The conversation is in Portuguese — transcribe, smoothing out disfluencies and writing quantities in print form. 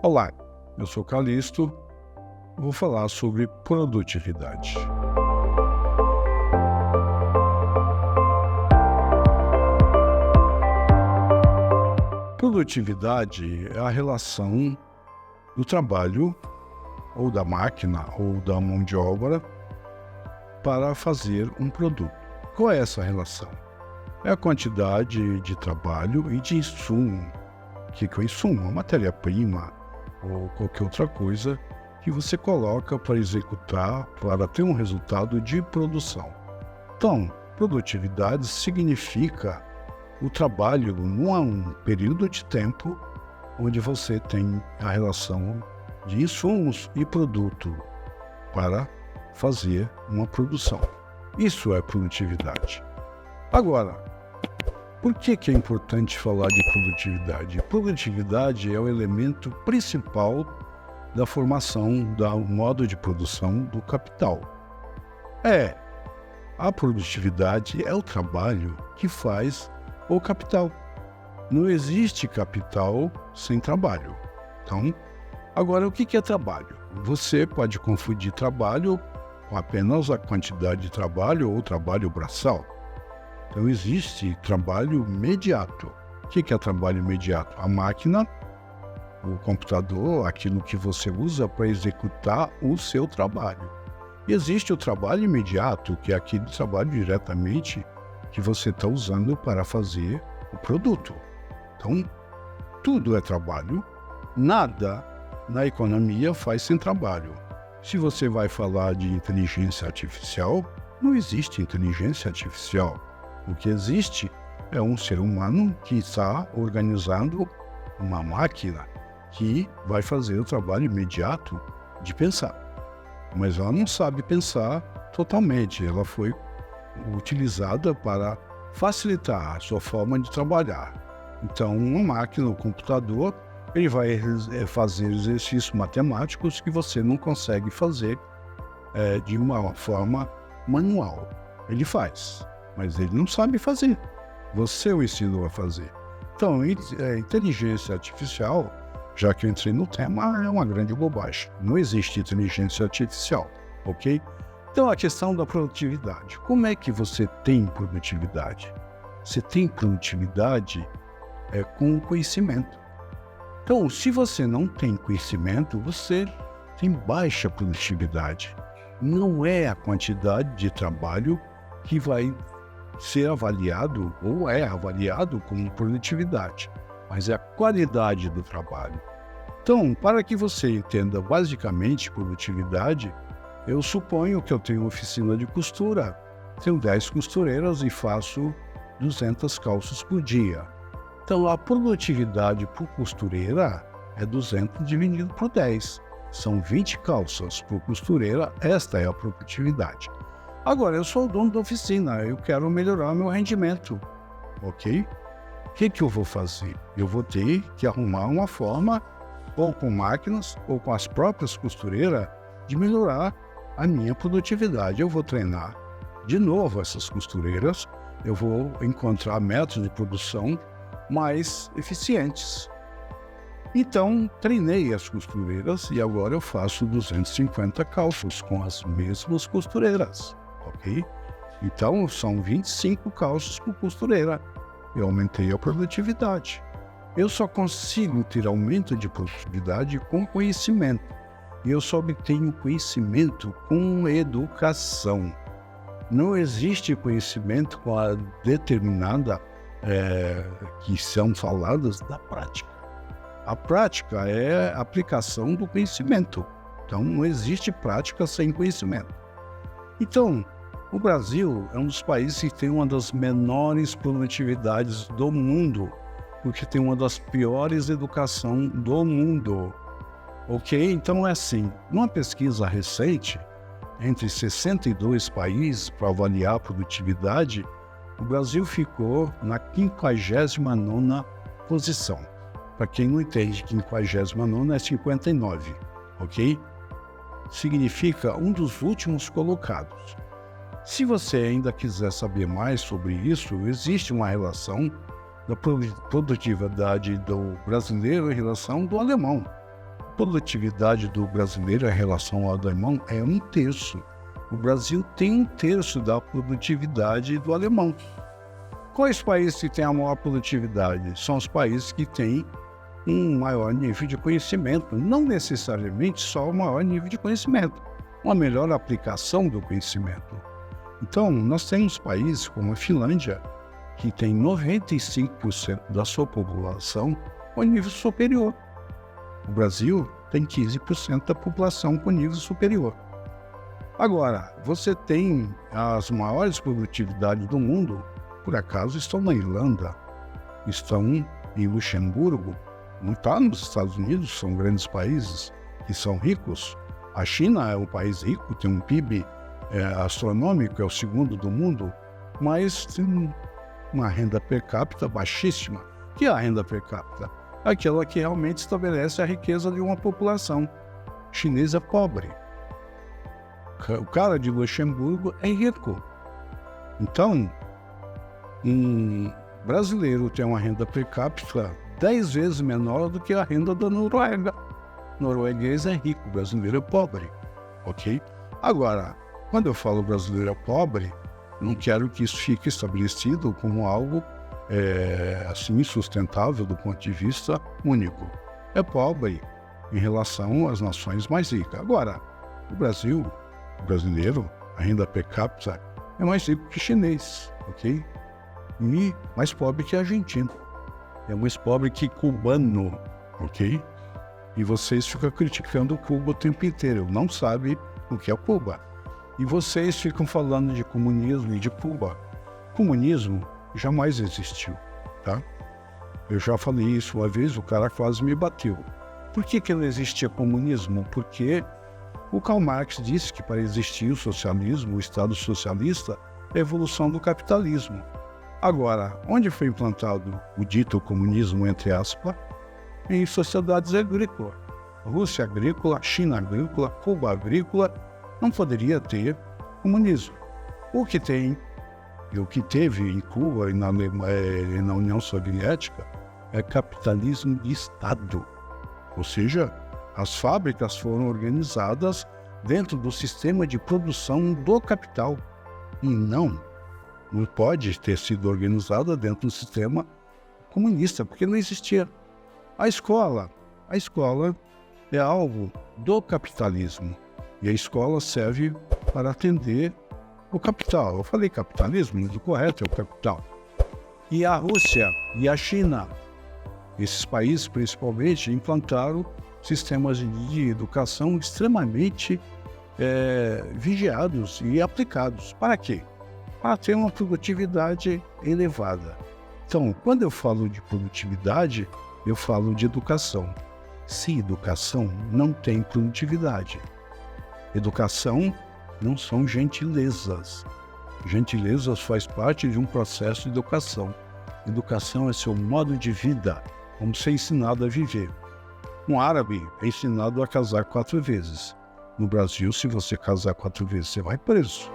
Olá, eu sou Calixto, vou falar sobre produtividade. Produtividade é a relação do trabalho, ou da máquina, ou da mão de obra, para fazer um produto. Qual é essa relação? É a quantidade de trabalho e de insumo. O que é o insumo? A matéria-prima ou qualquer outra coisa que você coloca para executar, para ter um resultado de produção. Então, produtividade significa o trabalho num período de tempo onde você tem a relação de insumos e produto para fazer uma produção. Isso é produtividade. Agora, por que é importante falar de produtividade? Produtividade é o elemento principal da formação do modo de produção do capital. A produtividade é o trabalho que faz o capital. Não existe capital sem trabalho. Então, agora o que é trabalho? Você pode confundir trabalho com apenas a quantidade de trabalho ou trabalho braçal. Então, existe trabalho imediato. O que é trabalho imediato? A máquina, o computador, aquilo que você usa para executar o seu trabalho. E existe o trabalho imediato, que é aquele trabalho diretamente que você está usando para fazer o produto. Então, tudo é trabalho. Nada na economia faz sem trabalho. Se você vai falar de inteligência artificial, não existe inteligência artificial. O que existe é um ser humano que está organizando uma máquina que vai fazer o trabalho imediato de pensar. Mas ela não sabe pensar totalmente. Ela foi utilizada para facilitar a sua forma de trabalhar. Então, uma máquina, um computador, ele vai fazer exercícios matemáticos que você não consegue fazer de uma forma manual. Ele faz, mas ele não sabe fazer. Você o ensinou a fazer. Então, inteligência artificial, já que eu entrei no tema, é uma grande bobagem. Não existe inteligência artificial, ok? Então, a questão da produtividade. Como é que você tem produtividade? Você tem produtividade com conhecimento. Então, se você não tem conhecimento, você tem baixa produtividade. Não é a quantidade de trabalho que vai ser avaliado ou é avaliado como produtividade, mas é a qualidade do trabalho. Então, para que você entenda basicamente produtividade, eu suponho que eu tenho uma oficina de costura, tenho 10 costureiras e faço 200 calças por dia. Então, a produtividade por costureira é 200 dividido por 10. São 20 calças por costureira, esta é a produtividade. Agora, eu sou o dono da oficina, eu quero melhorar meu rendimento, ok? O que eu vou fazer? Eu vou ter que arrumar uma forma, ou com máquinas, ou com as próprias costureiras, de melhorar a minha produtividade. Eu vou treinar de novo essas costureiras, eu vou encontrar métodos de produção mais eficientes. Então, treinei as costureiras e agora eu faço 250 calças com as mesmas costureiras, ok? Então, são 25 calças por costureira. Eu aumentei a produtividade. Eu só consigo ter aumento de produtividade com conhecimento. E eu só obtenho conhecimento com educação. Não existe conhecimento com a determinada que são faladas da prática. A prática é a aplicação do conhecimento. Então, não existe prática sem conhecimento. Então, o Brasil é um dos países que tem uma das menores produtividades do mundo, porque tem uma das piores educações do mundo. Ok? Então, é assim, numa pesquisa recente, entre 62 países para avaliar a produtividade, o Brasil ficou na 59ª posição. Para quem não entende, 59ª é 59, ok? Significa um dos últimos colocados. Se você ainda quiser saber mais sobre isso, existe uma relação da produtividade do brasileiro em relação do alemão. produtividade do brasileiro em relação ao alemão é 1/3. O Brasil tem 1/3 da produtividade do alemão. Quais países que têm a maior produtividade? São os países que têm um maior nível de conhecimento, não necessariamente só o maior nível de conhecimento, uma melhor aplicação do conhecimento. Então, nós temos países como a Finlândia, que tem 95% da sua população com nível superior. O Brasil tem 15% da população com nível superior. Agora, você tem as maiores produtividades do mundo, por acaso, estão na Irlanda, estão em Luxemburgo, não está nos Estados Unidos, são grandes países que são ricos. A China é um país rico, tem um PIB astronômico, é o segundo do mundo, mas tem uma renda per capita baixíssima. O que é a renda per capita? Aquela que realmente estabelece a riqueza de uma população. O chinês é pobre. O cara de Luxemburgo é rico. Então, um brasileiro tem uma renda per capita 10 vezes menor do que a renda da Noruega. O norueguês é rico, o brasileiro é pobre, ok? Agora, quando eu falo brasileiro é pobre, não quero que isso fique estabelecido como algo assim insustentável do ponto de vista único. É pobre em relação às nações mais ricas. Agora, o Brasil, o brasileiro, a renda per capita é mais rico que chinês, ok? E mais pobre que argentino. É mais pobre que cubano, ok? E vocês ficam criticando Cuba o tempo inteiro, não sabem o que é Cuba. E vocês ficam falando de comunismo e de Cuba. Comunismo jamais existiu, tá? Eu já falei isso uma vez, o cara quase me bateu. Por que não existia comunismo? Porque o Karl Marx disse que para existir o socialismo, o Estado socialista, é a evolução do capitalismo. Agora, onde foi implantado o dito comunismo, entre aspas? Em sociedades agrícolas. Rússia agrícola, China agrícola, Cuba agrícola, não poderia ter comunismo. O que tem, e o que teve em Cuba e na União Soviética, é capitalismo de Estado. Ou seja, as fábricas foram organizadas dentro do sistema de produção do capital. E não pode ter sido organizada dentro do sistema comunista, porque não existia. A escola é algo do capitalismo. E a escola serve para atender o capital. Eu falei capitalismo, mas o correto é o capital. E a Rússia e a China, esses países principalmente, implantaram sistemas de educação extremamente vigiados e aplicados. Para quê? Para ter uma produtividade elevada. Então, quando eu falo de produtividade, eu falo de educação. Sem educação, não tem produtividade. Educação não são gentilezas. Gentilezas faz parte de um processo de educação. Educação é seu modo de vida, como ser ensinado a viver. Um árabe é ensinado a casar 4 vezes. No Brasil, se você casar 4 vezes, você vai preso.